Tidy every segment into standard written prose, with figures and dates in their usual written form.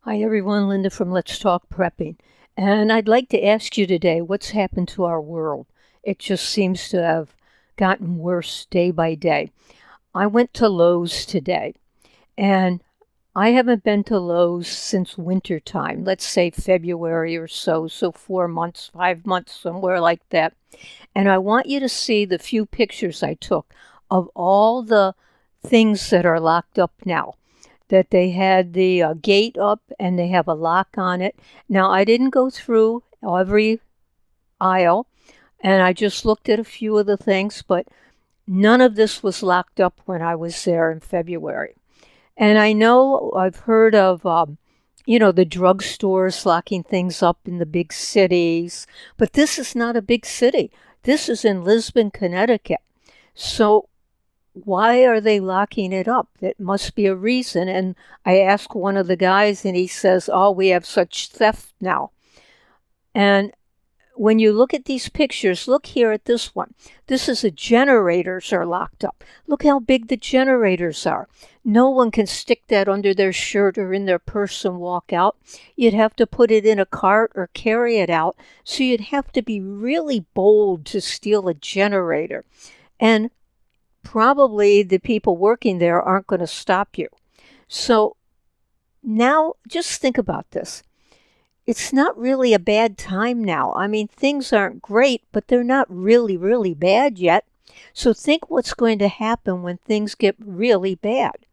Hi everyone, Linda from Let's Talk Prepping. And I'd like to ask you today what's happened to our world. It just seems to have gotten worse day by day. I went to Lowe's today, and I haven't been to Lowe's since winter time, let's say February or so 4 months, 5 months, somewhere like that. And I want you to see the few pictures I took of all the things that are locked up now, that they had the gate up and they have a lock on it. Now, I didn't go through every aisle, and I just looked at a few of the things, but none of this was locked up when I was there in February. And I know I've heard of, the drugstores locking things up in the big cities, but this is not a big city. This is in Lisbon, Connecticut. So why are they locking it up? There must be a reason. And I asked one of the guys, and he says, oh, we have such theft now. And when you look at these pictures, look here at this one. This is the generators are locked up. Look how big the generators are. No one can stick that under their shirt or in their purse and walk out. You'd have to put it in a cart or carry it out. So you'd have to be really bold to steal a generator. And probably the people working there aren't going to stop you. So now just think about this. It's not really a bad time now. I mean, things aren't great, but they're not really, really bad yet. So think what's going to happen when things get really bad.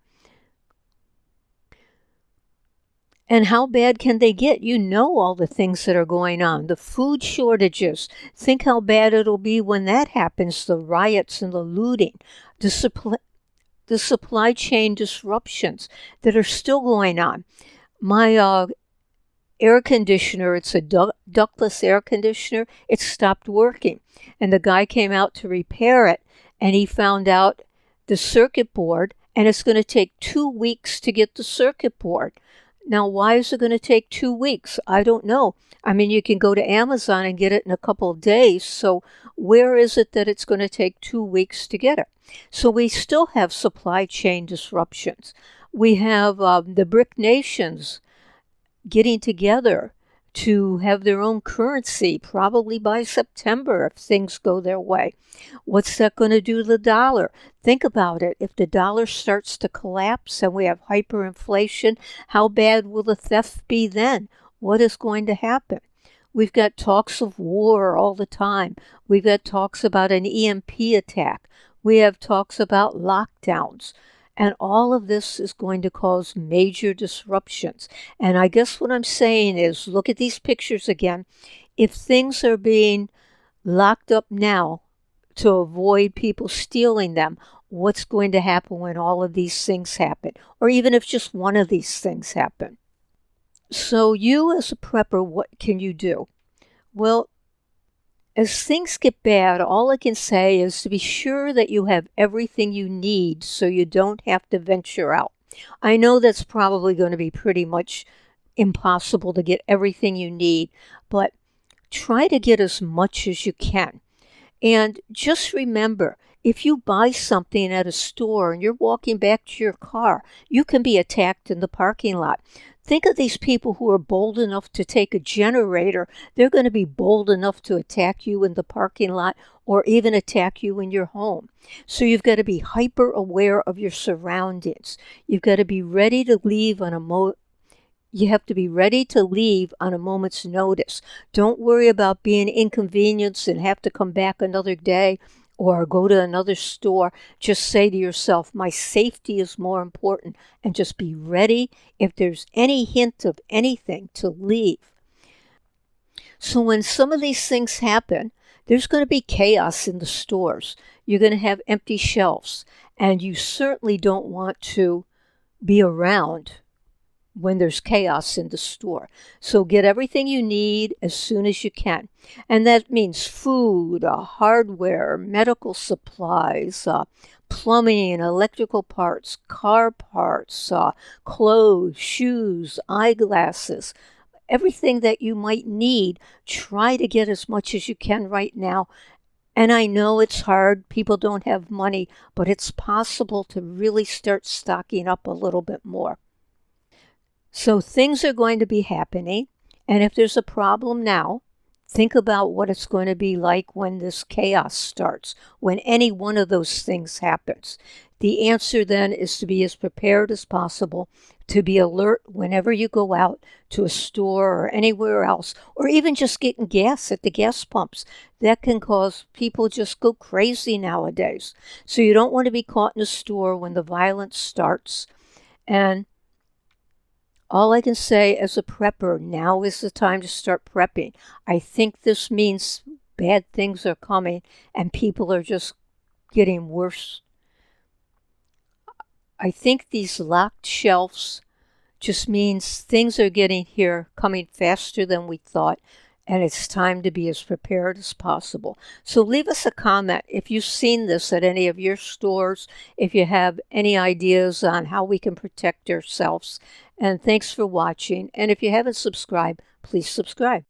And how bad can they get? You know all the things that are going on. The food shortages. Think how bad it'll be when that happens. The riots and the looting. The supply chain disruptions that are still going on. My air conditioner, it's a ductless air conditioner, it stopped working. And the guy came out to repair it, and he found out the circuit board, and it's going to take 2 weeks to get the circuit board. Now, why is it going to take 2 weeks? I don't know. I mean, you can go to Amazon and get it in a couple of days. So where is it that it's going to take 2 weeks to get it? So we still have supply chain disruptions. We have the BRIC nations getting together to have their own currency, probably by September if things go their way. What's that going to do to the dollar? Think about it. If the dollar starts to collapse and we have hyperinflation, how bad will the theft be then? What is going to happen? We've got talks of war all the time. We've got talks about an EMP attack. We have talks about lockdowns. And all of this is going to cause major disruptions. And I guess what I'm saying is, look at these pictures again. If things are being locked up now to avoid people stealing them, what's going to happen when all of these things happen? Or even if just one of these things happen. So you as a prepper, what can you do? Well, as things get bad, all I can say is to be sure that you have everything you need so you don't have to venture out. I know that's probably going to be pretty much impossible to get everything you need, but try to get as much as you can. And just remember, if you buy something at a store and you're walking back to your car, you can be attacked in the parking lot. Think of these people who are bold enough to take a generator. They're going to be bold enough to attack you in the parking lot or even attack you in your home. So you've got to be hyper aware of your surroundings. You've got to be ready to leave on a You have to be ready to leave on a moment's notice. Don't worry about being inconvenienced and have to come back another day or go to another store. Just say to yourself, my safety is more important, and just be ready if there's any hint of anything to leave. So when some of these things happen, there's going to be chaos in the stores. You're going to have empty shelves, and you certainly don't want to be around when there's chaos in the store. So get everything you need as soon as you can. And that means food, hardware, medical supplies, plumbing, electrical parts, car parts, clothes, shoes, eyeglasses, everything that you might need. Try to get as much as you can right now. And I know it's hard, people don't have money, but it's possible to really start stocking up a little bit more. So things are going to be happening, and if there's a problem now, think about what it's going to be like when this chaos starts, when any one of those things happens. The answer then is to be as prepared as possible, to be alert whenever you go out to a store or anywhere else, or even just getting gas at the gas pumps. That can cause people just go crazy nowadays. So you don't want to be caught in a store when the violence starts. And all I can say as a prepper, now is the time to start prepping. I think this means bad things are coming and people are just getting worse. I think these locked shelves just means things are coming faster than we thought, and it's time to be as prepared as possible. So leave us a comment if you've seen this at any of your stores, if you have any ideas on how we can protect ourselves. And thanks for watching. And if you haven't subscribed, please subscribe.